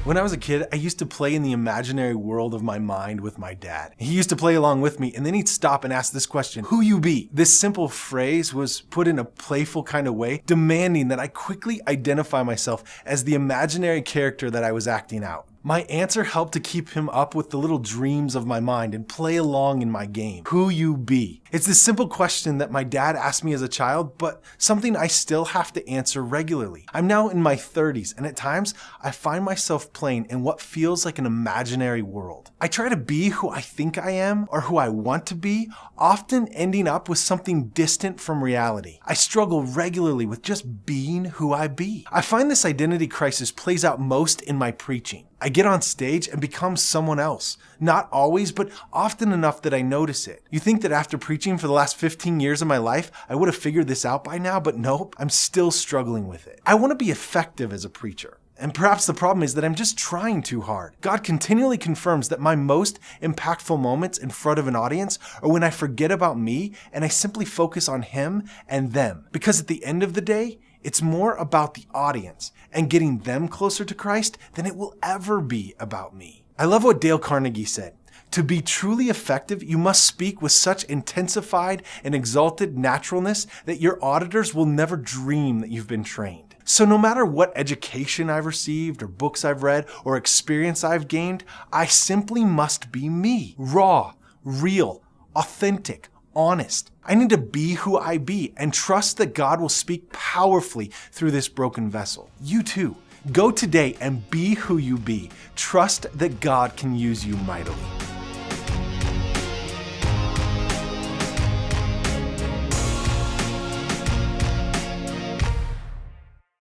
When I was a kid, I used to play in the imaginary world of my mind with my dad. He used to play along with me, and then he'd stop and ask this question, "Who you be?" This simple phrase was put in a playful kind of way, demanding that I quickly identify myself as the imaginary character that I was acting out. My answer helped to keep him up with the little dreams of my mind and play along in my game. Who you be? It's this simple question that my dad asked me as a child, but something I still have to answer regularly. I'm now in my 30s, and at times I find myself playing in what feels like an imaginary world. I try to be who I think I am or who I want to be, often ending up with something distant from reality. I struggle regularly with just being who I be. I find this identity crisis plays out most in my preaching. I get on stage and become someone else. Not always, but often enough that I notice it. You think that after preaching for the last 15 years of my life, I would have figured this out by now, but nope, I'm still struggling with it. I want to be effective as a preacher. And perhaps the problem is that I'm just trying too hard. God continually confirms that my most impactful moments in front of an audience are when I forget about me and I simply focus on Him and them. Because at the end of the day, it's more about the audience and getting them closer to Christ than it will ever be about me. I love what Dale Carnegie said. To be truly effective, you must speak with such intensified and exalted naturalness that your auditors will never dream that you've been trained. So no matter what education I've received or books I've read or experience I've gained, I simply must be me. Raw, real, authentic, honest. I need to be who I be and trust that God will speak powerfully through this broken vessel. You too. Go today and be who you be. Trust that God can use you mightily.